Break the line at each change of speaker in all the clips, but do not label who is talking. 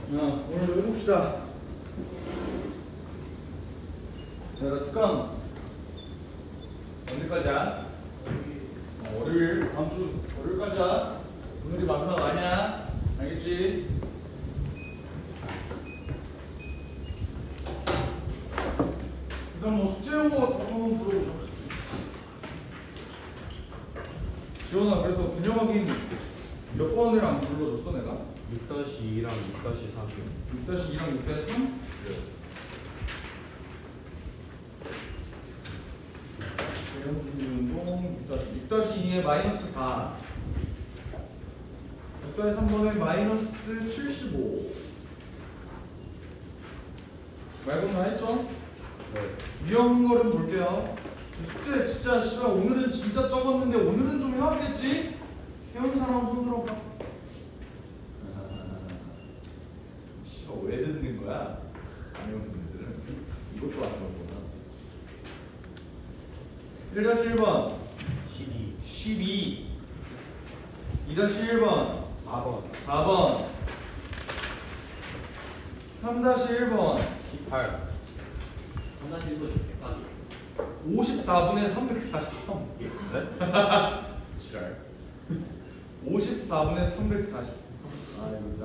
오늘도 해봅시다. 자, 특강 언제까지야? 월요일, 다음 주 월요일까지야. 오늘이 마지막 아니야? 알겠지? 일단 뭐 숙제한 거 한번 물어보자. 지원아, 그래서 분열 확인 몇 번을 안 불러줬어 내가?
6-2랑 6-3이요.
6-2랑 6-3? 대형 중運동 6-2에 마이너스 4 6-3번에 마이너스 75 말고 다 했죠?
네.
위험 거는 볼게요. 숙제 진짜 씨발 오늘은 진짜 적었는데 오늘은 좀 해왔겠지? 해온 사람 손 들어봐. 씨발 왜 듣는 거야? 안 해온 분들은 이것도 안 해봤구나. 1-1번 12 2-1번 4번 3-1번
18
54분의 343
네?
지랄 54분의 343 아 이거 나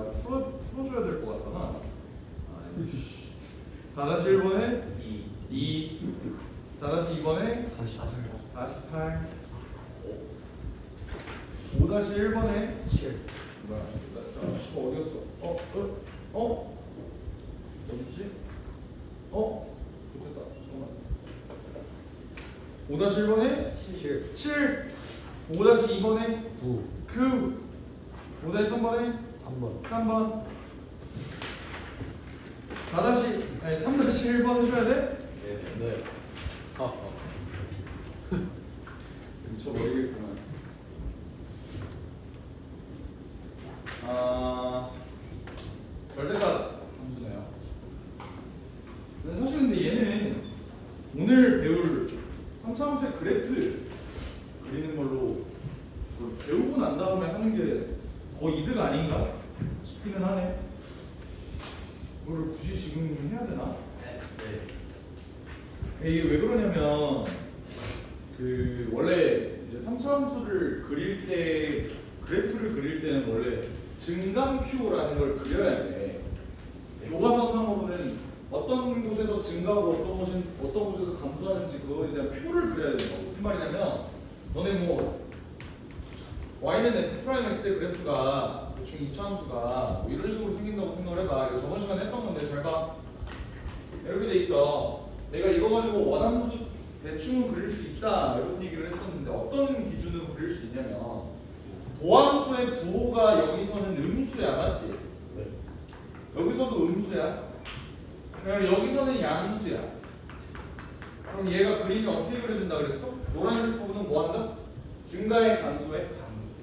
풀어줘야 될 것 같잖아. 4-1번에 2 4-2번에 48 5-1번에
7
뭐야? 자, 어디였어? 어디지? 좋겠다. 잠깐만. 5-1번에 7 5-2번에
9
5-3번에 3번 3-1번 해줘야 돼?
네.
미쳐버리겠구만. 절대값 함수네요. 사실 근데 얘는 오늘 배울 3차함수의 그래프 그리는 걸로 배우고 난 다음에 하는 게 더 이득 아닌가 싶기는 하네. 그거를 굳이 지금 해야 되나? 이게 왜 그러냐면 원래 이제 3차함수를 그릴 때 그래프를 그릴 때는 원래 증감표라는 걸 그려야 돼. 교과서상으로는 어떤 곳에서 증가하고 어떤 곳에서 감소하는지 그거에 대한 표를 그려야 된다고. 무슨 말이냐면 너네 뭐 y는 f'(x의) 그래프가 대충 2차 함수가 뭐 이런 식으로 생긴다고 생각을 해봐. 이거 저번 시간에 했던 건데 잘 봐. 이렇게 돼 있어. 내가 이거 가지고 원함수 대충 그릴 수 있다 이런 얘기를 했었는데 어떤 기준으로 그릴 수 있냐면 도함수의 부호가 여기서는 음수야, 맞지?
네.
여기서도 음수야. 그럼 여기서는 양수야. 그럼 얘가 그림이 어떻게 그려진다 그랬어? 노란색 부분은 뭐 한다? 증가에 감소해?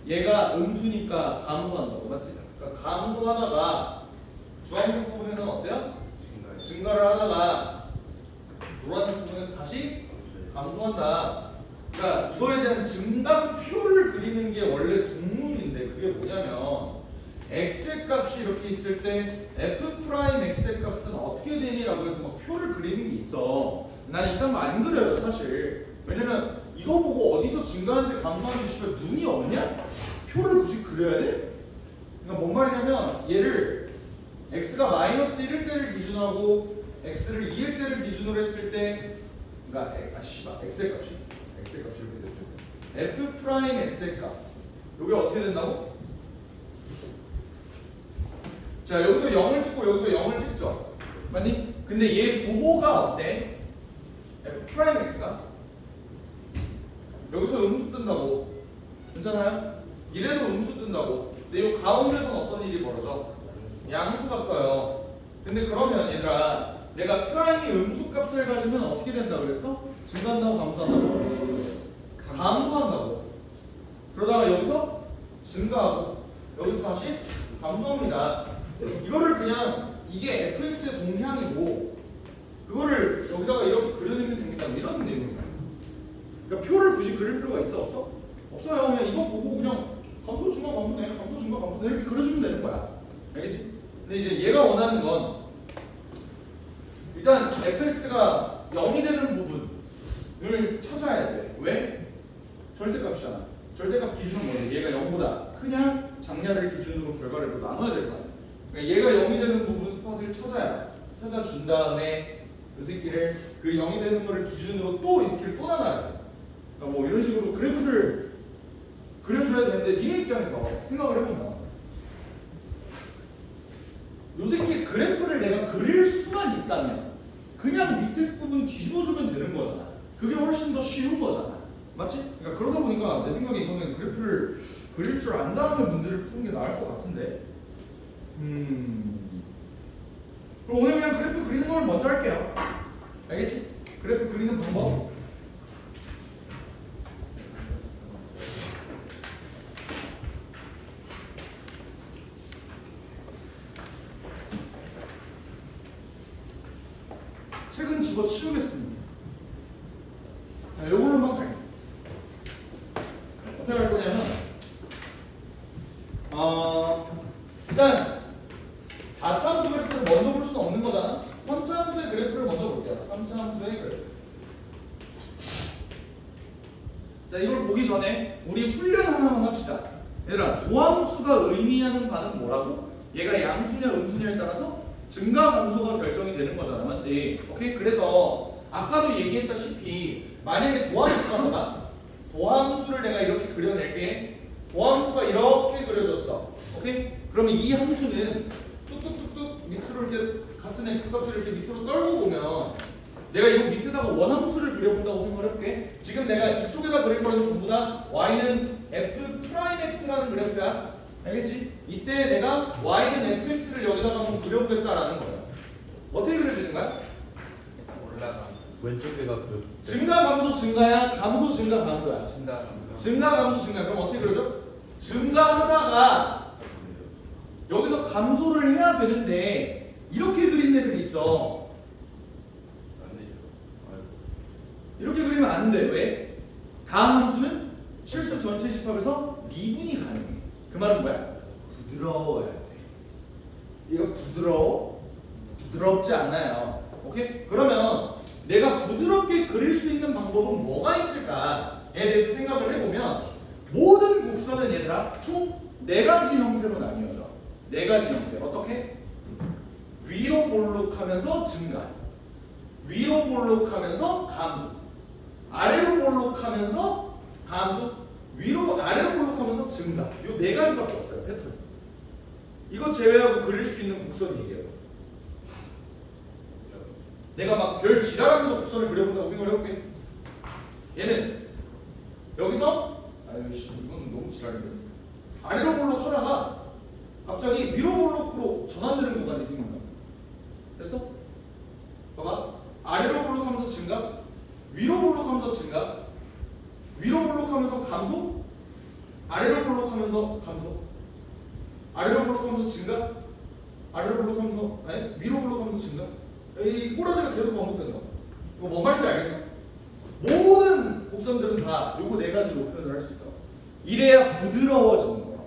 얘가 음수니까 감소한다고, 맞지? 그러니까 감소하다가 주황색 부분에서는 어때요? 증가를 하다가 노란색 부분에서 다시 감소한다. 그러니까 이거에 대한 증감표를 그리는 게 원래 국문인데 그게 뭐냐면 x의 값이 이렇게 있을 때 f'(x의) 값은 어떻게 되니라고 해서 막 표를 그리는 게 있어. 난 이딴 거 안 그려요 사실. 왜냐면 이거 보고 어디서 증가하는지 감소하는지 씨발 눈이 없냐? 표를 굳이 그려야 돼? 그러니까 뭔 말이냐면 얘를 x가 마이너스 1일 때를 기준하고 x를 2일 때를 기준으로 했을 때 그러니까 x의 값이 이렇게 됐을 때 f'(x의) 값 이게 어떻게 된다고? 자 여기서 0을 찍고 여기서 0을 찍죠. 맞니? 근데 얘 부호가 어때? f'(x가) 여기서 음수 뜬다고. 괜찮아요? 이래도 음수 뜬다고. 근데 이 가운데서는 어떤 일이 벌어져? 양수가 떠요. 근데 그러면 얘들아 내가 프라임이 음수 값을 가지면 어떻게 된다고 그랬어? 증가한다고 감소한다고? 감소한다고. 그러다가 여기서 증가하고 여기서 다시 감소합니다. 이거를 그냥 이게 fx의 동향이고 그거를 여기다가 이렇게 그려내면 됩니다. 이런 내용입니다. 그러니까 표를 굳이 그릴 필요가 있어? 없어? 없어요. 그냥 이거 보고 그냥 감소 증가 감소네 감소 증가 감소네 이렇게 그려주면 되는 거야. 알겠지? 근데 이제 얘가 원하는 건 일단 fx가 0이 되는 부분을 찾아야 돼. 왜? 절대값이잖아. 절대값 기준은 뭐야? 얘가 0보다 크냐 작냐를 기준으로 결과를 또 나눠야 될 거 아니야. 그러니까 얘가 0이 되는 부분 스팟을 찾아준 다음에 이 새끼를 그 0이 되는 거를 기준으로 또 이 새끼를 또 나눠야 돼. 그러니까 뭐 이런 식으로 그래프를 그려줘야 되는데 니네 입장에서 생각을 해보면 요 새끼 그래프를 내가 그릴 수만 있다면 그냥 밑에 부분 뒤집어주면 되는 거잖아. 그게 훨씬 더 쉬운 거잖아. 맞지? 그러니까 그러다 보니까 내 생각에 이거는 그래프를 그릴 줄 안 다음에 문제를 푸는 게 나을 것 같은데. 그럼 오늘 그냥 그래프 그리는 걸 먼저 할게요. 알겠지? 그래프 그리는 방법. 책은 집어치우겠습니다. 자, 요걸 한번 갈게요. 어떻게 할 거냐면 일단 4차 함수 그래프를 먼저 볼 수는 없는 거잖아. 3차 함수의 그래프를 먼저 볼게요. 3차 함수의 그래프. 자, 이걸 보기 전에 우리 훈련 하나만 합시다. 얘들아, 도함수가 의미하는 바는 뭐라고? 얘가 양수냐 음수냐에 따라서 증가 감소가 결정이 되는 거잖아. 맞지? 오케이? 그래서 아까도 얘기했다시피 만약에 도함수가 뭐다? 도함수를 내가 이렇게 그려낼게. 도함수가 이렇게 그려졌어. 오케이? 그러면 이 함수는 뚝뚝뚝뚝 밑으로 이렇게 같은 x값을 이렇게 밑으로 떨고 보면 내가 이 밑에다가 원함수를 그려본다고 생각해볼게. 지금 내가 이쪽에다 그릴 거는 전부 다 y는 f'(x라는 그래프야. 알겠지? 이때 내가 y는 fx를 여기다가 한번 그려보겠다라는 거야. 어떻게 그려지는 거야?
올라가. 왼쪽에가 그
증가 감소 증가야? 감소 증가 감소야?
증가.
증가 감소 증가. 그럼 어떻게 그려져? 증가하다가 여기서 감소를 해야 되는데 이렇게 그린 애들이 있어.
안 되죠. 아이고.
이렇게 그리면 안 돼. 왜? 다음 함수는 실수 전체 집합에서 미분이 가능해. 그 말은 뭐야? 부드러워야 돼. 얘가 부드러워? 부드럽지 않아요. 오케이? 그러면 내가 부드럽게 그릴 수 있는 방법은 뭐가 있을까에 대해서 생각을 해보면 모든 곡선은 얘들아 총 4가지 형태로 나뉘어져. 4가지 형태. 어떻게? 위로 볼록하면서 증가, 위로 볼록하면서 감소, 아래로 볼록하면서 감소, 위로 아래로 볼록하면서 증가. 요 4가지밖에 없어요. 패턴. 이거 제외하고 그릴 수 있는 곡선이 이게요. 내가 막 별 지랄하면서 곡선을 그려본다고 생각을 해볼게. 얘는 여기서 아유씨 이건 너무 지랄인데 아래로 볼록 하다가 갑자기 위로 볼록으로 전환되는 구간이 생긴다. 됐어? 봐봐. 아래로 볼록하면서 증가, 위로 볼록하면서 증가, 위로 볼록하면서 감소, 아래로 볼록하면서 감소, 아래로 볼록하면서 증가, 아래로 볼록하면서 아니 위로 볼록하면서 증가. 이 꼬라지가 계속 반복되는 거. 이거 뭔 말인지 알겠어? 모든 곡선들은 다 요거 4가지로 표현을 할 수 있다. 이래야 부드러워지는 거야.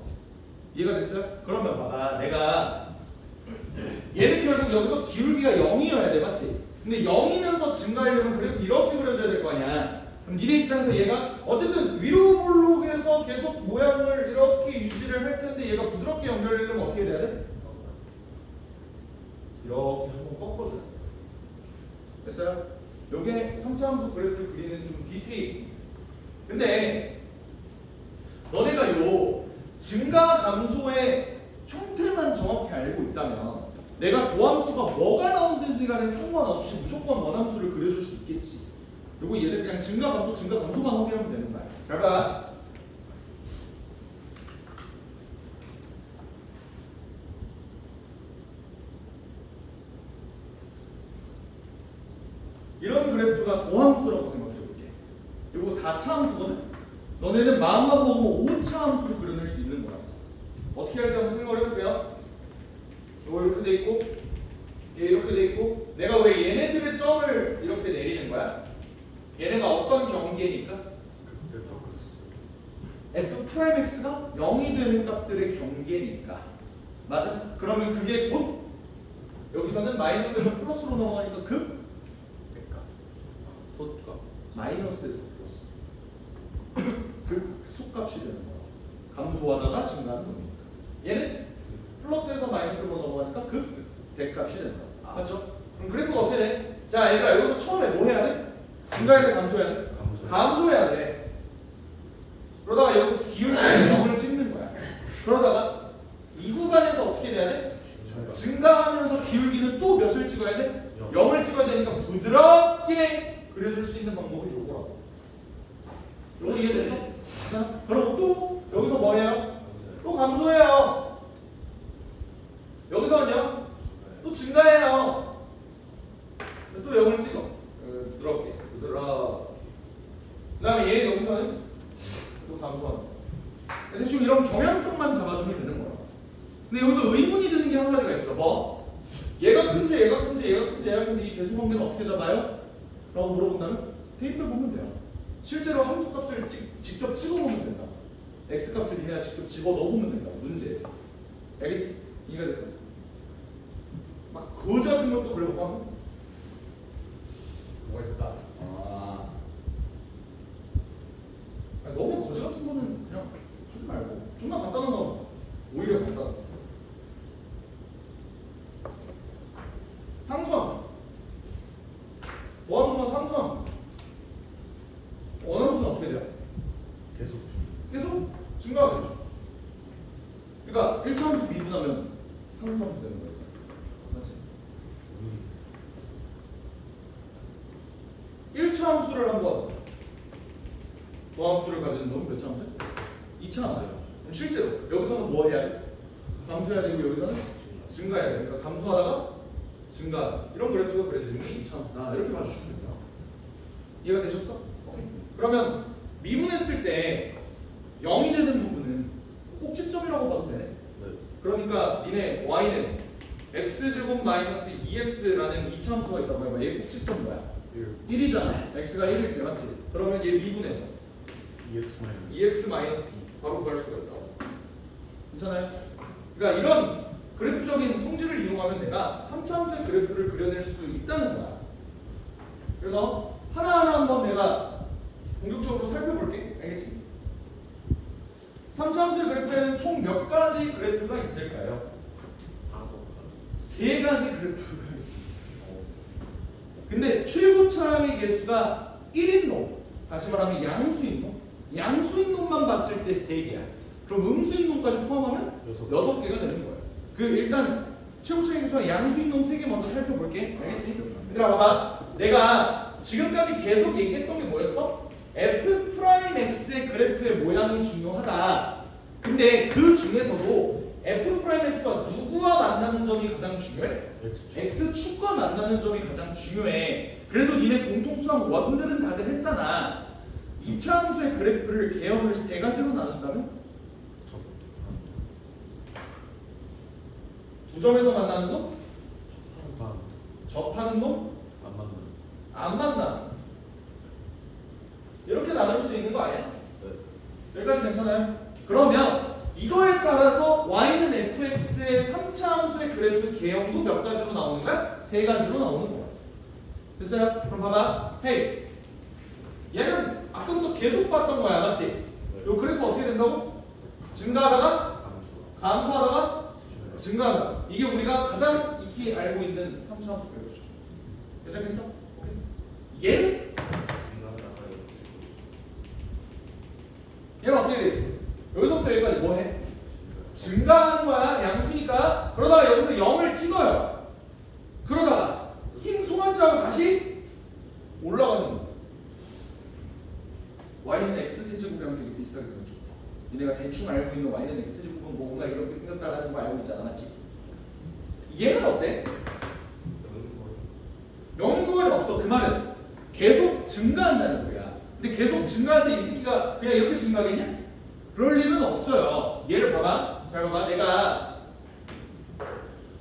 이해가 됐어요? 그러면 봐봐. 내가 얘는 결국 여기서 기울기가 0이어야 돼. 맞지? 근데 0이면서 증가하려면 그래도 이렇게 그려줘야 될 거 아니야. 그럼 니네 입장에서 얘가 어쨌든 위로 볼록에서 계속 모양을 이렇게 유지를 할 텐데 얘가 부드럽게 연결되려면 어떻게 돼야 돼? 이렇게 한번 꺾어줘야 돼. 됐어요? 요게 3차 함수 그래프 그리는 좀 디테일. 근데 너네가 요 증가 감소의 형태만 정확히 알고 있다면 내가 도함수가 뭐가 나오든지 간에 상관없이 무조건 원함수를 그려줄 수 있겠지. 요거 얘들 그냥 증가 감소만 확인하면 되는 거야. 잘 봐. 이런 그래프가 도함수라고 생각해볼게. 요거 4차 함수거든? 너네는 마음만 먹으면 5차 함수를 그려낼 수 있는 거야. 어떻게 할지 한번 생각을 해볼게요. 요거 이렇게 돼 있고 얘 이렇게 돼 있고 내가 왜 얘네들의 점을 이렇게 내리는 거야? 얘네가 어떤 경계니까?
그때 바꿨어.
f'x가 0이 되는 값들의 경계니까. 맞아? 그러면 그게 곧 여기서는 마이너스에서 플러스로 넘어가니까 급
대가. 소가.
마이너스에서 플러스 그 속값이 되는 거야. 감소하다가 증가하는 겁니다. 얘는 플러스에서 마이너스로 넘어가니까 그 대값이 된다. 맞죠? 그럼 그래프가 어떻게 돼? 자, 얘들아 여기서 처음에 뭐 해야 돼? 증가해야 돼? 감소해야 돼? 감소해야 돼. 그러다가 여기서 기울기를 0을 찍는 거야. 그러다가 이 구간에서 어떻게 돼야 돼? 증가하면서 기울기는 또 몇을 찍어야 돼? 0을 찍어야 되니까 부드럽게 그려줄 수 있는 방법이 요거라고. 요거 이해됐어? 자, 그리고 또 여기서 뭐 해요? 또 감소해요. 여기서는요? 또 증가해요. 또 0을 찍어. 부드럽게. 그 다음에 얘 여기서는 또 감소하는. 대충 이런 경향성만 잡아주면 되는 거야. 근데 여기서 의문이 드는 게 한 가지가 있어. 뭐? 얘가 큰지 얘가 큰지 얘가 큰지 얘가 큰지 이 계수관계는 어떻게 잡아요? 라고 물어본다면 대입해 보면 돼요. 실제로 함수값을 직접 찍어보면 된다. x값을 니네가 직접 집어넣어보면 된다. 문제에서. 알겠지? 이해가 됐어? 막 거지 같은 것도 그려보고 하면 뭐가 있을까? 너무 거지 같은 거는 그냥 하지 말고 존나 간단한 거 오히려 간단한 거. 상수함수. 뭐함수나 상수함수. 원함수는 어떻게 돼요? 계속 증가가 되죠. 그러니까 1차 함수 미분하면 상수함수 되는 거죠. 맞지? 1차 함수를 한번 뭐함수를 가지는 놈은 몇 차 함수야? 2차 함수야. 그럼 실제로 여기서는 뭐 해야 돼? 감소해야 되고 여기서는 증가해야 돼. 그러니까 감소하다가 증가. 이런 그래프가 그려지는 게 2차 함수다. 이렇게 봐주시면 됩니다. 이해가 되셨어? 오케이. 그러면 미분했을 때 0이 되는 부분은 꼭지점이라고 봐도 되네.
네.
그러니까 니네 y는 x제곱 마이너스 2x라는 2차 함수가 있다고 해봐. 얘 꼭지점 뭐야? 1이잖아. x가 1일 때 맞지? 그러면 얘 미분해. 2x 마이너스 2 바로 구할 수가 있다고. 괜찮아요? 그러니까 이런 그래프적인 성질을 이용하면 내가 3차 함수의 그래프를 그려낼 수 있다는 거야. 그래서 하나하나 한번 내가 본격적으로 살펴볼게. 알겠지? 3차 함수의 그래프에는 총 몇 가지 그래프가 있을까요? 3가지 그래프가 있습니다. 근데 최고차항의 개수가 1인 놈, 다시 말하면 양수인 놈, 양수인 놈만 봤을 때 3개야. 그럼 음수인 놈까지 포함하면 6개가 되는 거야. 그 일단 최고차항의 개수와 양수인 놈 3개 먼저 살펴볼게. 알겠지? 얘들아 봐봐. 내가 지금까지 계속 얘기했던 게 뭐였어? f'x의 그래프의 모양이 중요하다. 근데 그 중에서도 f'x와 누구와 만나는 점이 가장 중요해? x축과 만나는 점이 가장 중요해. 그래도 니네 공통수학 원들은 다들 했잖아. 2차 함수의 그래프를 개형을 3가지로 나눈다면? 2점에서 만나는 놈? 접하는 놈? 안 만나. 이렇게 나눌 수 있는 거 아니야? 여기까지 괜찮아요? 그러면 이거에 따라서 y는 fx의 3차 함수의 그래프 개형도 몇 가지로 나오는 거야? 3가지로 나오는 거야. 됐어요? 그럼 봐봐. 헤이, 얘는 아까부터 계속 봤던 거야. 맞지? 요 그래프 어떻게 된다고? 증가하다가 감소하다가 증가하다. 이게 우리가 가장 익히 알고 있는 3차 함수 그래프죠. 괜찮겠어? 오케이. 얘는 어떻게 되겠어? 여기서부터 여기까지 뭐 해? 증가하는 거야. 양수니까. 그러다가 여기서 0을 찍어요. 그러다가 힘 소만치하고 다시 올라가는 거야. y는 x제곱이랑 되게 비슷하게 생겼죠. 니네가 대충 알고 있는 y는 x제곱은 뭔가 이렇게 생겼다라는 거 알고 있잖아. 맞지? 얘는 어때? 0인 구간이 없어. 그 말은 계속 증가한다는 소리야. 근데 계속 증가하는데 이 새끼가 그냥 이렇게 증가하겠냐? 그럴 리는 없어요. 얘를 봐봐. 잘 봐봐. 내가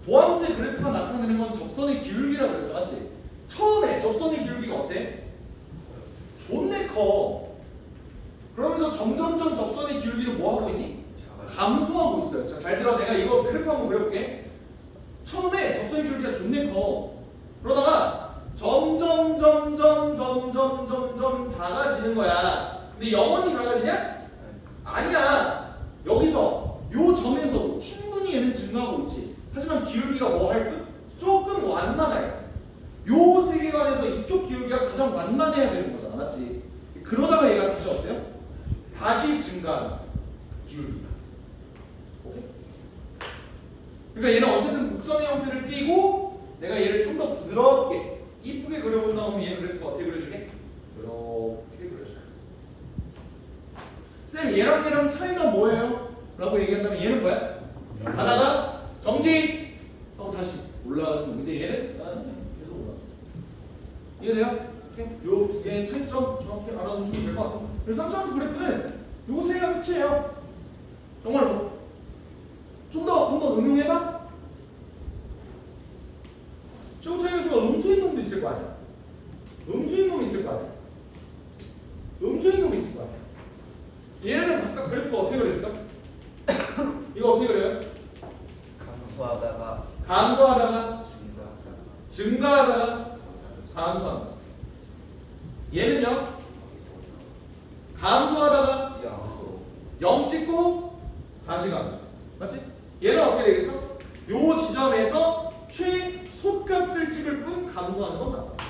도함수의 그래프가 나타내는 건 접선의 기울기라고 그랬어. 맞지? 처음에 접선의 기울기가 어때? 존내 커. 그러면서 점점점 접선의 기울기를 뭐 하고 있니? 감소하고 있어요. 자, 잘 들어. 내가 이거 그래프 한번 그려볼게. 처음에 접선의 기울기가 존내 커. 그러다가 점점 작아지는 거야. 근데 영원히 작아지냐? 아니야. 여기서 요 점에서도 충분히 얘는 증가하고 있지. 하지만 기울기가 뭐 할 듯? 조금 완만할 듯. 요 세계관에서 이쪽 기울기가 가장 완만해야 되는 거잖아. 맞지? 그러다가 얘가 다시 어때요? 다시 증가하는 기울기가. 오케이? 그러니까 얘는 어쨌든 곡선의 형태를 띠고 내가 얘를 좀 더 부드럽게 이쁘게 그려본다 하면 얘 그래프가 어떻게 그려줄게? 이렇게 그려줄게. 쌤 얘랑 차이가 뭐예요? 라고 얘기한다면 얘는 뭐야? 가다가 정지 하고 다시 올라가는 건데 얘는 계속 올라가. 이해돼요? 요 두 개의 차이점 정확히 알아두시면 될 것 같아요. 그래서 3차함수 그래프는 요거 세 개가 끝이에요. 정말로. 좀 더 한번 응용해봐. 최고차이에서 음수인 놈도 있을 거 아니야. 음수인 놈이 있을 거 아니야. 음수인 놈이 있을 거 아니야. 얘네는 각각 그래프가 어떻게 그려질까? 이거 어떻게 그려요? 감소하다가 증가하다가 감소한다. 얘는요? 감소하다가 0 찍고 다시 감소. 맞지? 얘는 어떻게 되겠어? 요 지점에서 최소값을 찍을 뿐 감소하는 건 같다.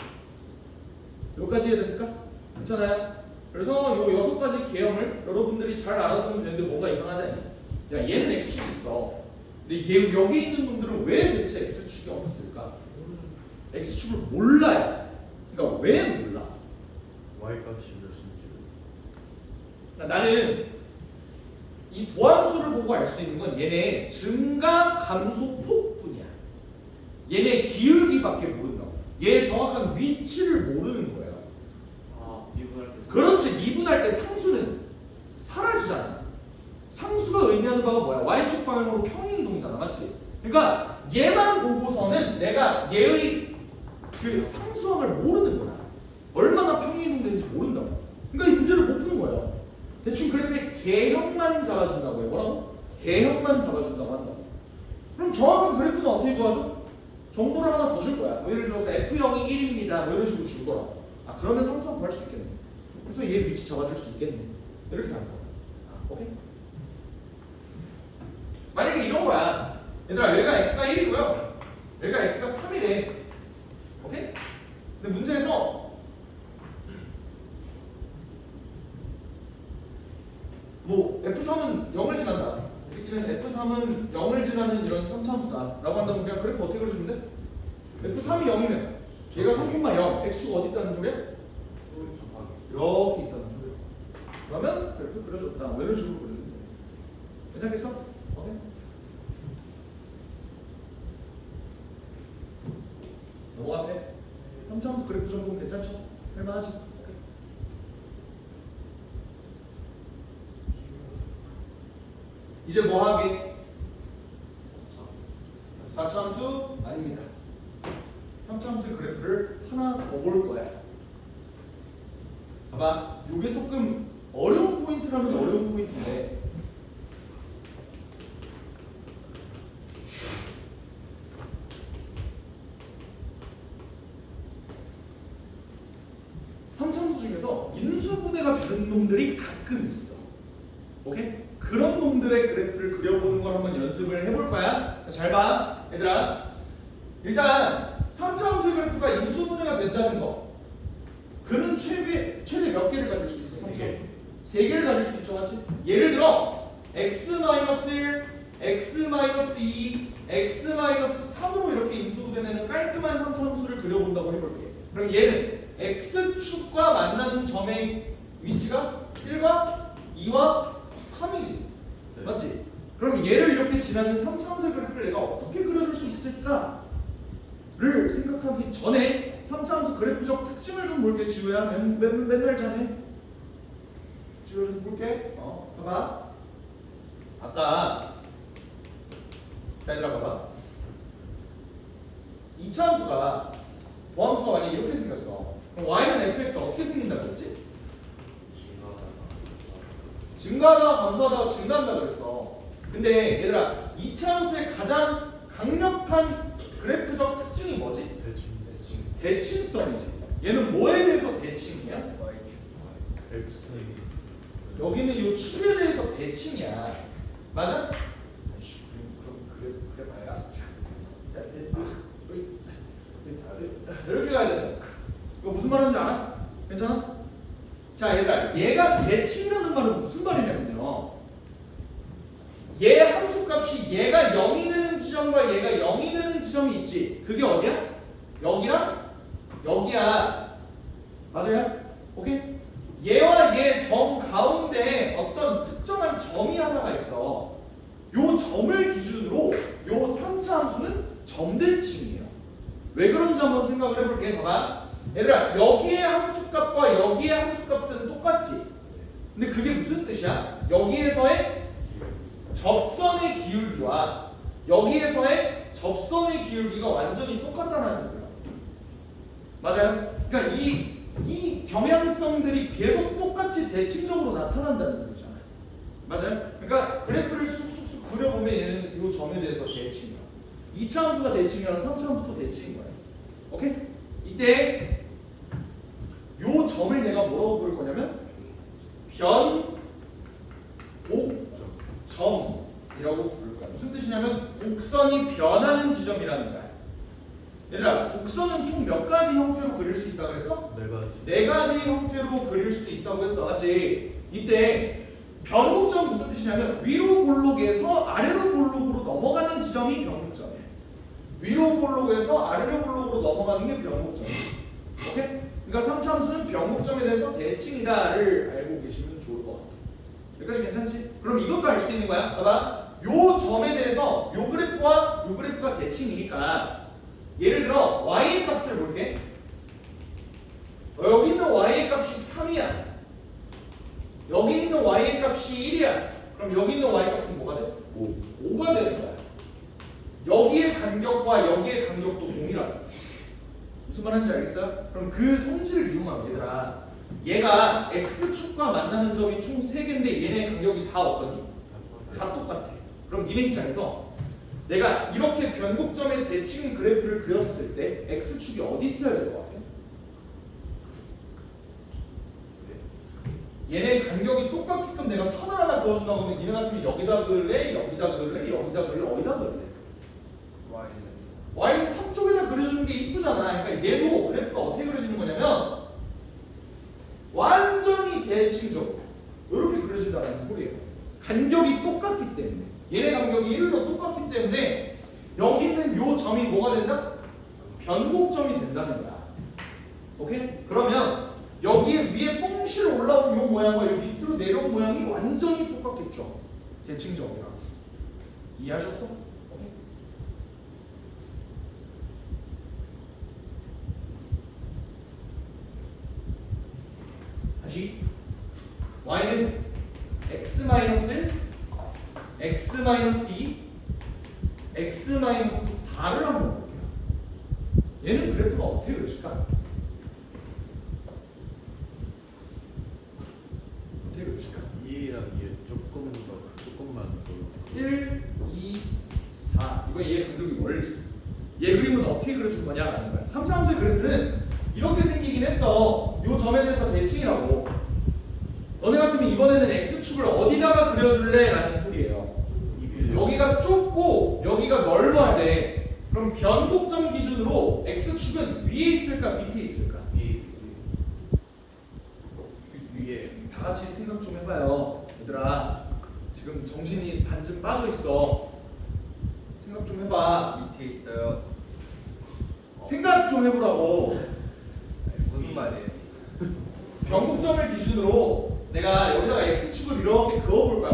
여기까지 이해됐을까? 괜찮아요? 그래서 요 6가지 개념을 여러분들이 잘 알아두면 되는데 뭔가 이상하지 않냐? 야 얘는 X축이 있어. 근데 얘 여기 있는 놈들은 왜 대체 X축이 없을까? X축을 몰라요. 그러니까 왜 몰라?
Y값이 몇 수인지.
그러니까 나는 이 도함수를 보고 알 수 있는 건 얘네 증가 감소 폭뿐이야. 얘네 기울기밖에 모른다고. 얘 정확한 위치를 모르는 거예요.
아, 미분할 때.
그렇지. 미분할 때 상수는 사라지잖아. 상수가 의미하는 바가 뭐야? Y축 방향으로 평행이동이잖아. 맞지? 그러니까 얘만 보고서는 내가 얘의 그 상수함을 모르는 거야. 얼마나 평행이동되는지 모른다고. 그러니까 이 문제를 못 푸는 거예요. 대충 그래프의 개형만 잡아준다고 해요. 뭐라고? 개형만 잡아준다고 한다고. 그럼 정확한 그래프는 어떻게 구하죠? 정보를 하나 더 줄 거야. 뭐 예를 들어서 F0이 1입니다. 뭐 이런 식으로 줄 거라고. 아 그러면 상수함 구할 수 있겠네. 그래서 얘 위치 잡아줄 수 있겠네. 이렇게 가는 거야. 오케이? 만약에 이런 거야. 얘들아 여기가 x가 1이고요. 여기가 x가 3이래. 오케이? 근데 문제에서 뭐 F3은 0을 지난다. 이 새끼는 F3은 0을 지나는 이런 3차함수다 라고 한다면 그냥 그래프 어떻게 그려주면 돼? F3이 0이면 얘가 3,0 X축 어디 있다는 소리야? 이렇게 있다는 소리야. 그러면 그래프 그려줬다. 뭐 이런 식으로 그려주면 돼. 괜찮겠어? 오케이? 넘어갔대? 3차함수 그래프 정도는 괜찮죠? 할만하지? 오케이. 이제 뭐 하게? 4차함수 아닙니다. 3차함수 그래프를 하나 더 볼 거야. 봐봐. 이게 조금 어려운 포인트라면 어려운 포인트인데 삼차함수 중에서 인수분해가 되는 놈들이 가끔 있어. 오케이? 그런 놈들의 그래프를 그려보는 걸 한번 연습을 해볼 거야. 자, 잘 봐. 얘들아. 일단 3차함수 그래프가 인수분해가 된다는 거. 그는 최대 몇 개를 가질 수 있어? 3차함수. 3개를 가질 수 있죠. 맞지? 예를 들어 x-1, x-2, x-3으로 이렇게 인수분해되는 깔끔한 3차함수를 그려본다고 해볼게. 그럼 얘는 x축과 만나는 점의 위치가 1과 2와 3이지.
네.
맞지? 그럼 얘를 이렇게 지나는 3차함수 그래프를 내가 어떻게 그려줄 수 있을까를 생각하기 전에 3차함수 그래프적 특징을 좀 볼게. 지우야 맨날 자네. 지우 좀 볼게. 봐봐. 아까 자 얘들아 봐봐. 2차함수가 도함수가 만약에 이렇게 생겼어. 그럼 y는 fx 어떻게 생긴다고 했지? 증가하다가 감소하다가 증가한다 그랬어. 근데 얘들아 2차 함수의 가장 강력한 그래프적 특징이 뭐지? 대칭성이지. 얘는 뭐에 대해서 대칭이야?
X
여기는 이 축에 대해서 대칭이야. 맞아? 아이씨, 그래 봐야. 이렇게 가야 된다. 이거 무슨 말인지 알아? 괜찮아? 자, 얘가 대칭이라는 말은 무슨 말이냐면요. 얘 함수값이 얘가 0이 되는 지점과 얘가 0이 되는 지점이 있지. 그게 어디야? 여기랑 여기야. 맞아요? 오케이? 얘와 얘 점 가운데 어떤 특정한 점이 하나가 있어. 요 점을 기준으로 요 3차 함수는 점대칭이에요. 왜 그런지 한번 생각을 해볼게. 봐봐. 얘들아, 여기의 함수값과 여기의 함수값은 똑같지? 근데 그게 무슨 뜻이야? 여기에서의 접선의 기울기와 여기에서의 접선의 기울기가 완전히 똑같다는 소리야. 맞아요? 그러니까 이 경향성들이 계속 똑같이 대칭적으로 나타난다는 거잖아요. 맞아요? 그러니까 그래프를 쑥쑥쑥 그려보면 얘는 이 점에 대해서 대칭이야. 2차 함수가 대칭이야, 3차 함수도 대칭인 거야. 오케이? 이때 요 점을 내가 뭐라고 부를 거냐면 변곡점이라고 부를 거야. 무슨 뜻이냐면 곡선이 변하는 지점이라는 거야. 얘들아, 곡선은 총 몇 가지 형태로 그릴 수 있다고 그랬어? 네 가지 형태로 그릴 수 있다고 했어. 맞지? 이때 변곡점 무슨 뜻이냐면 위로 볼록에서 아래로 볼록으로 넘어가는 지점이 변곡점이에요. 위로 볼록에서 아래로 볼록으로 넘어가는 게 변곡점이에요. 오케이? 그러니까 3차 함수는 변곡점에 대해서 대칭이다를 알고 계시면 좋을 것 같아. 여기까지 괜찮지? 그럼 이것도 알 수 있는 거야. 봐봐. 요 점에 대해서 요 그래프와 요 그래프가 대칭이니까 예를 들어 y의 값을 볼게. 여기 있는 y의 값이 3이야. 여기 있는 y의 값이 1이야. 그럼 여기 있는 y 값은 뭐가 돼? 5가 되는 거야. 여기의 간격과 여기의 간격도 동일하다. 무슨 말인지 알겠어요? 그럼 그 성질을 이용하면 얘들아, 얘가 x축과 만나는 점이 총 3개인데 얘네 간격이 다 어떠니? 다 똑같아. 그럼 니네 입장에서 내가 이렇게 변곡점의 대칭 그래프를 그렸을 때 x축이 어디 있어야 될 것 같아? 얘네 간격이 똑같게끔 내가 선을 하나 그어준다고 하면 니네 같으면 여기다 그을래? 여기다 그을래? 여기다 그을래? 어디다 그을래? y는 3쪽에다 그려주는 게 이쁘잖아. 그러니까 얘도 그래프가 어떻게 그려지는 거냐면 완전히 대칭적으로 이렇게 그려진다는 소리예요. 간격이 똑같기 때문에, 얘네 간격이 1로 똑같기 때문에 여기 있는 요 점이 뭐가 된다? 변곡점이 된다는 거야. 오케이? 그러면 여기에 위에 뽕실 올라온 요 모양과 요 밑으로 내려온 모양이 완전히 똑같겠죠. 대칭적이라고. 이해하셨어? 오케이? 다시 y는 x-1, x-2, x-4를 한번 볼게요. 얘는 그래프가 어떻게 그려질까? 어떻게 그려질까?
2랑 2 조금만 더
1, 2, 4. 이거 얘 간격이 멀지. 얘 그림은 어떻게 그려줄 거냐라는 거야. 3차 함수의 그래프는 이렇게 생기긴 했어. 요 점에 대해서 대칭이라고. 너네 같으면 이번에는 x축을 어디다가 그려줄래? 라는 소리예요. 여기가 좁고 여기가 넓어야 돼. 그럼 변곡점 기준으로 x축은 위에 있을까 밑에 있을까? 위에. 다 같이 생각 좀 해봐요. 얘들아, 지금 정신이 반쯤 빠져 있어. 생각 좀 해봐.
밑에 있어요.
생각 좀 해보라고.
무슨 말이에요?
변곡점을 기준으로 내가 여기다가 x축을 이렇게 그어볼 거야.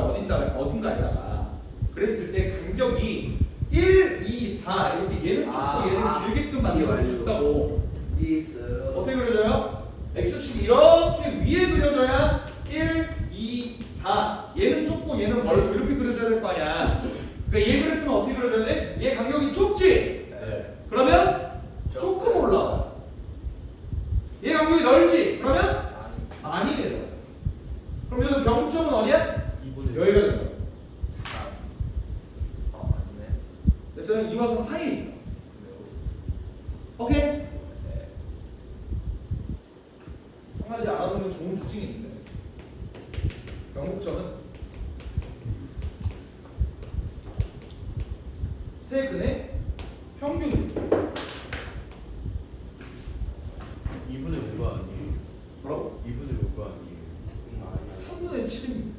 어딘가에다가. 그랬을 때 간격이 1, 2, 4 이렇게 얘는 좁고 얘는 길게끔 만들어서 좁다고.
있어요.
어떻게 그려져요? x축이 이렇게 위에 그려져야 1, 2, 4 얘는 좁고 얘는 멀고 이렇게 그려져야 될 거 아니야. 그러니까 얘 그래프는 어떻게 그려져야 돼? 얘 간격이 좁지?
네.
그러면 조금 올라와. 얘 간격이 넓지? 그러면 많이 내려와. 그럼 여기서 변곡점은 어디야?
2분의
여기가 된다. 사이에 있다. 오케이? 한 가지 알아두면 좋은 특징이 있는데 병목점은 세 근의 평균
2분의 5가 아니에요.
뭐라고?
2분의 5가 아니에요.
3분의 7입니다.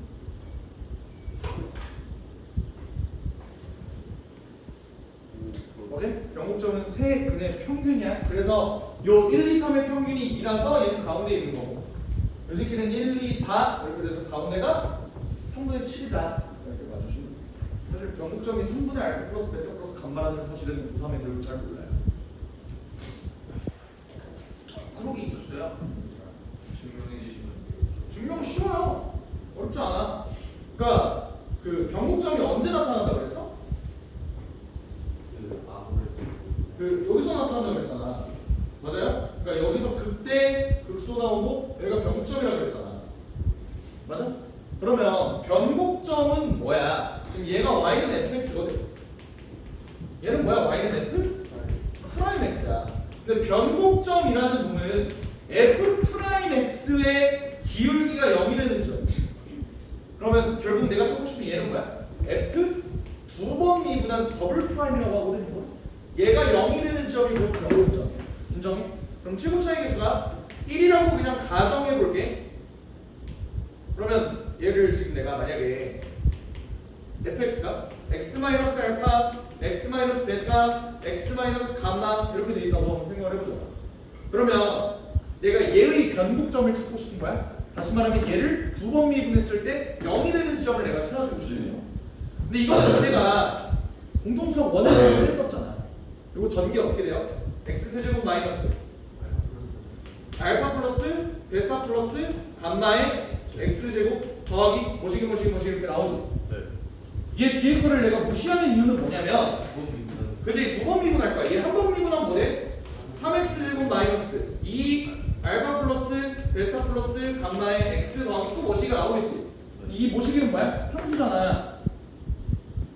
오케이? 병목점은 세 근의 평균이야. 그래서 요 1, 2, 3의 평균이 2라서 얘는 가운데에 있는 거고 요 새끼는 1, 2, 4 이렇게 돼서 가운데가 3분의 7이다. 이렇게 봐주시면 사실 병목점이 3분의 알파 플러스 베타 플러스 감마라는 사실은 고3 애들은 잘 몰라요.
그런 게 있었어요?
증명해 주시면
증명 쉬워요. 어렵지 않아. 그러니까 그 병목점이 언제 나타난다 그랬어? 그 여기서 나타난다 그랬잖아. 맞아요? 그러니까 여기서 극대 극소 나오고 여기가 병목점이라고 그랬잖아. 맞아? 그러면 변곡점은 뭐야? 지금 얘가 y는 fx거든. 얘는 뭐야? y는 f 프라임 x야. 근데 변곡점이라는 놈은 f 프라임 x의 기울기가 0이 되는 점. 그러면 결국 내가 찾고 싶은 얘는 뭐야? f 두 번 미분한 더블 프라임이라고 하거든. 이거. 얘가 0이 되는 지점이 곧 변곡점. 인정해? 그럼 최고차의 개수가 1이라고 그냥 가정해 볼게. 그러면 얘를 지금 내가 만약에 fx가 x-알파, x-베타, x-감마 이렇게 돼 있다고 한번 생각을 해보자. 그러면 내가 얘의 변곡점을 찾고 싶은 거야. 다시 말하면 얘를 두 번 미분했을 때 0이 되는 지점을 내가 찾아주고 싶은 거예요. 근데 이거 내가 공통수학 원을 했었잖아. 이거 전개 어떻게 돼요? x세제곱 마이너스 알파 플러스 베타 플러스 감마의 x제곱 더하기 뭐시기 이렇게 나오지.
네.
얘 뒤에 거를 내가 무시하는 이유는 뭐냐면
두번
그지? 두 번 미분할 거야. 얘 한 번 미분하면 뭐래? 3x제곱 마이너스 2 알파 플러스 베타 플러스 감마의 x 더하기 또 뭐시기가 나오겠지. 이 모시기는 뭐야? 상수잖아.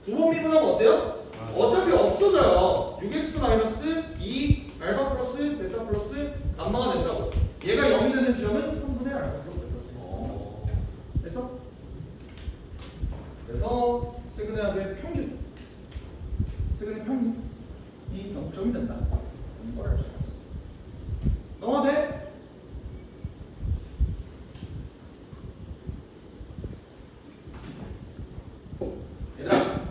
두 번 미분하면 어때요? 어차피 없어져요. 6x 마이너스 2 알파 플러스 베타 플러스 감마가 된다고. 얘가 0이 되는 지점은 3분의 알파 플러스 베타 플러스. 됐어? 그래서 세근의 합의 평균. 세근의 평균이 0점이 된다. 이걸 알 수 있어. 넘어가 돼? 얘들아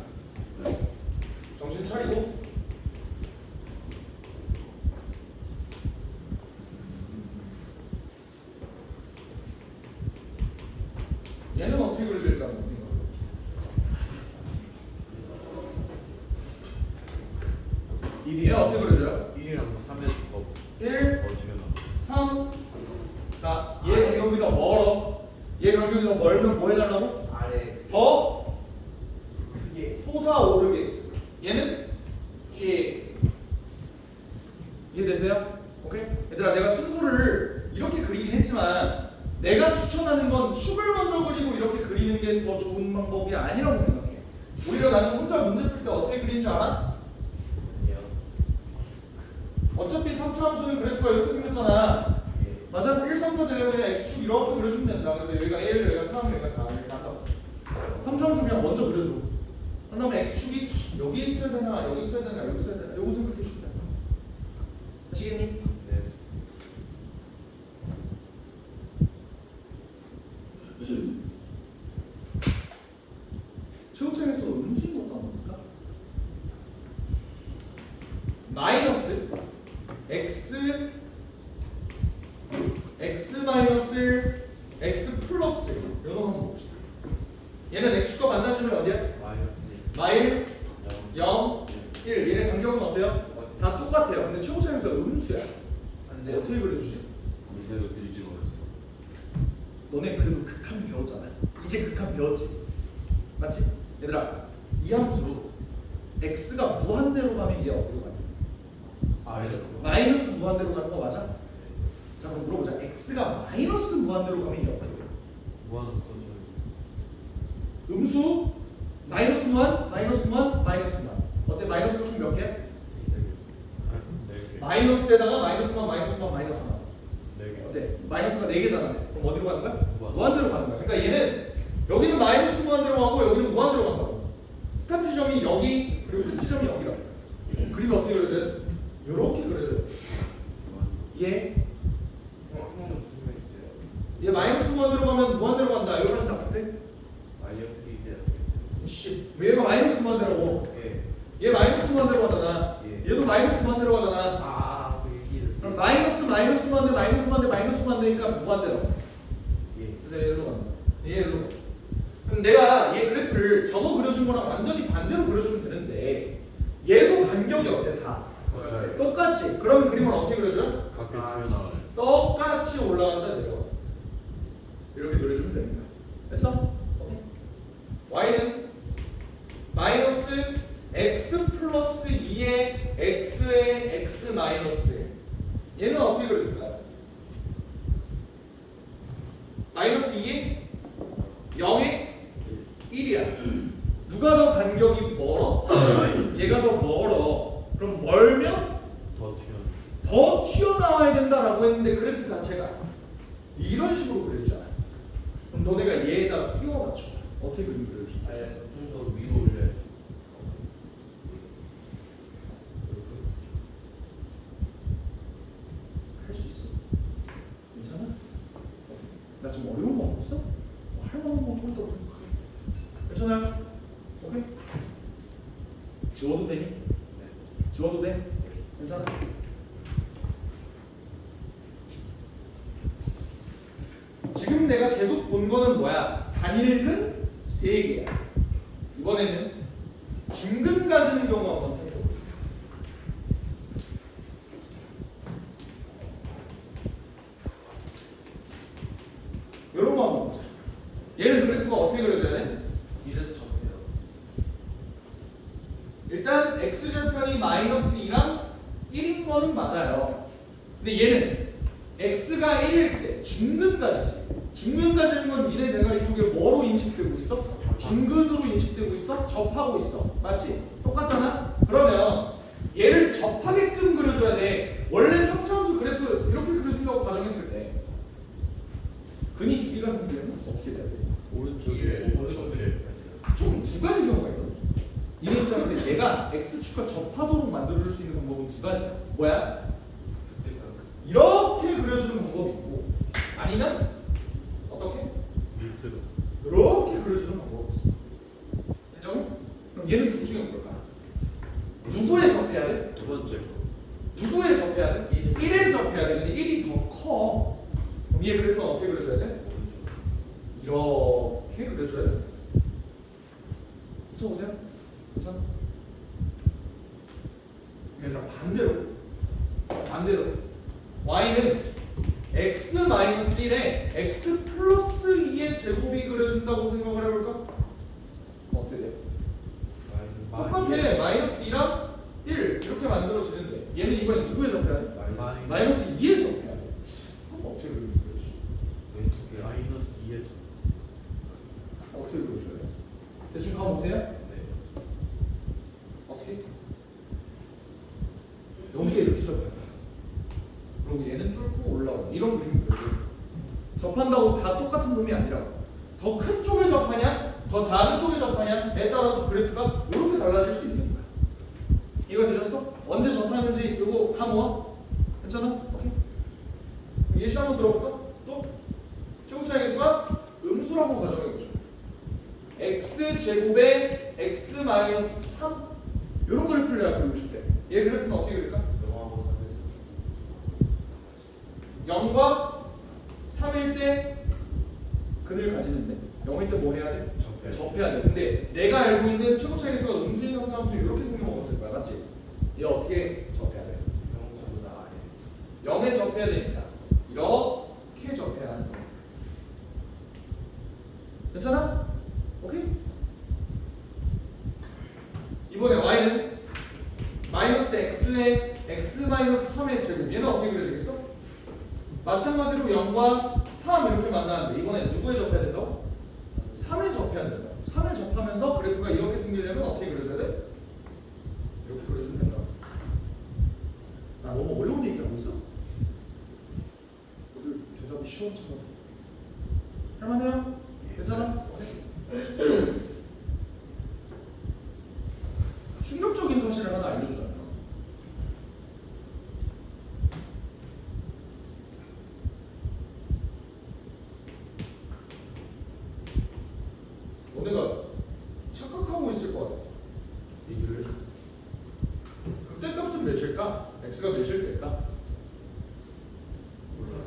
정신 차리고 얘는 어떻게 그려질지 한번 생각해 봅시다. 얘는 어떻게 그려져요?
1이랑 3에서 더
1,
튀어나와.
3, 4. 얘 간격이 더 멀어. 얘 간격이 더 멀면 뭐 해달라고?
아래
더
크게
솟아오르게. 얘는 G. 이해되세요? 오케이? 얘들아 내가 순서를 이렇게 그리긴 했지만 내가 추천하는 건 축을 먼저 그리고 이렇게 그리는 게 더 좋은 방법이 아니라고 생각해. 오히려 나는 혼자 문제 풀 때 어떻게 그리는 줄 알아?
아니요.
어차피 3차 함수는 그래프가 이렇게 생겼잖아.
예.
맞아? 1, 3차 되면 그냥 x축 이렇게 그려주면 된다. 그래서 여기가 1, 여기가 3, 여기가 4 이렇게 한다고. 3차 함수 그냥 먼저 그려줘. 그 다음에 x축이 여기 있어야 되나 여기 있어야 되나 여기 있어야 되나 요거 생각해 주면 돼. 아시겠니?
네.
최고차에서 음수인 것도 안 보니까 마이너스 x 마이너스 x 플러스 이런 거 한번 봅시다. 얘는 x축과 만나주면 어디야?
마이너스
마일
0.
0 1 얘네 간격은 어때요? 다 똑같아요. 근데 최고차에서 음수야.
안
어떻게 그려주지?
이제도 빌지 버렸어.
너네 그래도 극한 배웠잖아. 이제 극한 배웠지. 맞지? 얘들아 이 함수로 x가 무한대로 가면 얘 어디로 가냐?
마이너스.
마이너스 무한대로 가는 거 맞아? 자 그럼 물어보자. x가 마이너스 무한대로 가면 얘 어디로 가?
무한으로 써줘요.
음수 마이너스 무한 마이너스 무한 마이너스 무한 어때? 마이너스가 총 몇 개야? 마이너스에다가 마이너스만 마이너스만 마이너스만.
네
어때? 마이너스가 4개잖아. 그럼 어디로 가는 거야?
무한.
무한대로 가는 거야. 그러니까 얘는 여기는 마이너스 무한대로 가고 여기는 무한대로 간다고. 스타트 지점이 여기 그리고 끝 지점이 여기라고. 그림을 어떻게 그려줘야 돼? 요렇게 그려줘야 돼. 얘
한번 무슨 말이세요?
얘 마이너스 무한대로 가면 무한대로 간다. 여기까지 다 같아?
아니요 그게
씨, 얘가 마이너스 무한대로고
이제
얘 마이너스 무한대로 가잖아.
예.
얘도 마이너스 무한대로 가잖아.
그게 이해됐어요.
그럼 마이너스 마이너스 무한대 마이너스 무한대 마이너스 무한대니까 무한대로.
예.
그래서 얘로 간다. 얘로. 그럼 내가 얘 그래프를 저거 그려준 거랑 완전히 반대로 그려주면 되는데 얘도 간격이 어때? 다
맞아요.
똑같지. 그럼 그림을 어떻게 그려줘요?
각각 튀어나와요.
똑같이 올라간다 내려가. 이렇게 그려주면 되는 거야. 됐어? 오케이. y는 마이너스 x 플러스 2의 x의 x 마이너스 얘는 어떻게 그려줄까요? 마이너스 2의 0의 1이야. 누가 더 간격이 멀어? 얘가 더 멀어. 그럼 멀면
더 튀어.
더 튀어나와야 된다라고 했는데 그래프 자체가 이런 식으로 그려지잖아. 그럼 너네가 얘에다가 끼워 맞춰. 어떻게 그림 그려줄 수 있어?
좀더 위로 올려야죠.
할 수 있어. 괜찮아? 나 좀 어려운 거 하고 있어? 할 만한 거 하고 있다고 생각해. 괜찮아요? 오케이? 지워도 되니?
네.
지워도 돼? 괜찮아? 지금 내가 계속 본 거는 뭐야? 단일근 3개야. 이번에는 중근 가지는 경우 한번 살펴볼게요. 요런 거 한번 보자. 얘는 그래프가 어떻게 그려져야 돼?
이래서 접해요.
일단 x절편이 마이너스 2랑 1인 거는 맞아요. 근데 얘는 x가 1일 때 중근가지지. 중근가지는 건 니네 대가리 속에 뭐로 인식되고 있어? 중근으로 인식되고 있어? 접하고 있어. 맞지? 똑같잖아? 그러면 얘를 접하게끔 그려줘야 돼. 원래 3차함수 그래프 이렇게 그려준다고 가정했을 때 근이 두 개가 생기려면 어떻게 돼야 돼?
오른쪽에
오른쪽에
총 두 가지 경우가 있거든. 이네 입장에서 얘가 x축과 접하도록 만들어줄 수 있는 방법은 두 가지야. 뭐야? 이렇게 그려주는 방법이 있고 아니면 어떻게?
밑으로.
이렇게 그려주는 방법이 있어. 됐죠? 그럼 얘는 둘 중에 뭘까? 누구에 접해야 돼?
두 번째 거.
누구에 접해야 돼? 1에 접해야 돼. 근데 1이 더 커. 그럼 얘 그래프는 어떻게 그려줘야 돼? 이렇게 그려줘야 돼. 붙여보세요. 괜찮아? 얘들아 반대로 y는 x-1에 x 플러스 2의 제곱이 그려진다고 생각을 해볼까? 어떻게 돼? 똑같아. 마이너스 2랑 1 이렇게 만들어지는데 얘는 이번에 누구에 접해야 돼? 마이너스 2에 접해야 돼. 그럼 어떻게 그려줄지?
왼쪽에 마이너스 2에
어떻게 그려줘야 돼? 대충 가보세요.
네.
어떻게? 여기에 이렇게 접해야 돼. 그리고 얘는 뚫고 올라오고 이런 그림을 그려줘. 접한다고 다 똑같은 놈이 아니라고. 더 큰 쪽에 접하냐, 더 작은 쪽에 접하냐에 따라서 그래프가 이렇게 달라질 수 있는 거야. 이거 되셨어? 언제 접하는지 이거 다 모아? 괜찮아? 오케이. 그럼 예시 한번 들어볼까? 또 최고차의 개수가 음수라고 가정해보죠. x 제곱에 x 마이너스 3 이런 그래프를 내가 그리고 싶대. 얘 그래프는 어떻게 그릴까? 0과 3일 때 근을 가지는데 0일 때 뭐 해야 돼? 접해야 돼. 근데 내가 알고 있는 최고차의 개수가 음수인 상차함수 이렇게 생겨먹었을 거야. 맞지? 얘 어떻게 접해야 돼? 0에 접해야 되니까 이렇게 접해야 하는 거야. 괜찮아? 오케이? 이번에 y는 마이너스 x의 x 마이너스 3의 제곱 얘는 어떻게 그려지겠어? 마찬가지로 0과 3 이렇게 만나는데 이번에 누구에 접해야 된다고? 3에 접해야 된다. 3에 접하면서 그래프가 이렇게 생기려면 어떻게 그려줘야 돼? 이렇게 그려주면 된다. 나 너무 시원찮아. 할만해요? 괜찮아? 충격적인 사실을 하나 알려주자면 너네가 착각하고 있을 것 같아.
얘기를 해줘.
극대값은 몇일까? x가 몇일 될까?
몰라.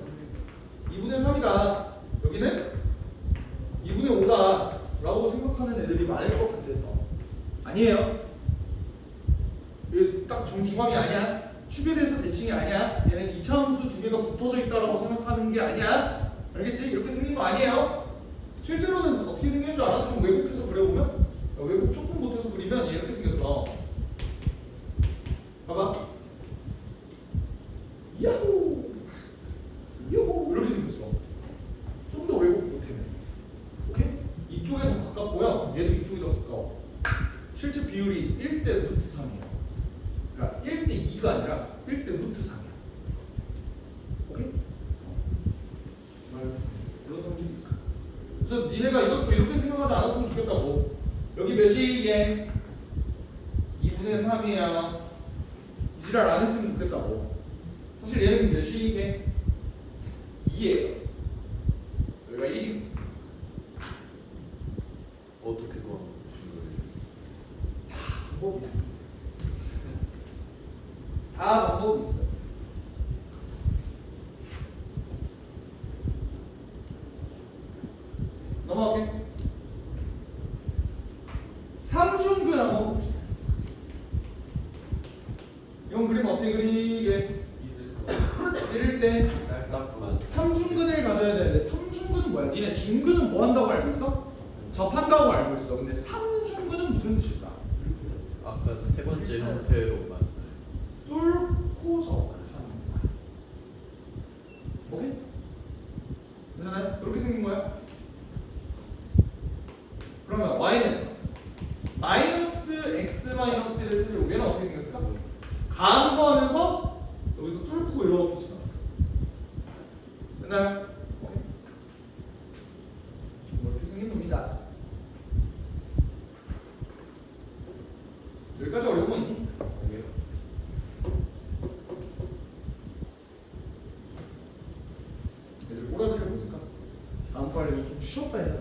2분의 3이다. 여기는 2분의 5다 라고 생각하는 애들이 많을 것 같아서 아니에요. 이게 딱 정중앙이 아니야. 축에 대해서 대칭이 아니야. 얘는 이차함수 두 개가 붙어져 있다라고 생각하는 게 아니야. 알겠지? 이렇게 생긴 거 아니에요. 실제로는 어떻게 생긴 줄 알아? 지금 왜곡해서 그려보면 왜곡 조금 못해서 그리면 얘 이렇게 생겼어. 봐봐. 야호! 야호! 이렇게 생겼어. 좀 더 왜곡 못해면. 오케이? 이쪽에 더 가깝고요. 얘도 이쪽이 더 가까워. 실제 비율이 1대 루트 3이에요. 그러니까 1대 2가 아니라 1대 루트 3이야. 오케이? 그런 성질이 있어. 그래서 니네가 이것도 이렇게 생각하지 않았으면 좋겠다고. 여기 몇이 얘? 2분의 3이야. 이 지랄 안 했으면 좋겠다고. 사실 얘는 몇이 이게? 2예요. 여기가 1이고.
어떻게 구하는 거예요?
방법이 있어. 다 방법이 있어. 넘어갈게. 삼중근 한번 봅시다. 이건 그림 어떻게 그리게? 이럴 때
딱딱만.
삼중근을 가져야 되는데 삼중근은 뭐야? 니네 중근은 뭐 한다고 알고 있어? 접한다고 알고 있어. 근데 삼중근은 무슨 뜻일까?
아까 세 번째 형태로만
뚫고 접한다. 오케이? 괜찮아요? 그렇게 생긴 거야? 그러면 y는 마이너스 x 마이너스 1을 쓰려고 얘는 어떻게 생겼을까? 감소하면서 여기서 뚫고 이렇게 지나. 됐나요? 오케이. 좀 이렇게 생긴 놈이다. 여기까지 어려운 거 있니? 애들 꼬라지를 보니까 다음 과에서 좀 쉬었다 해야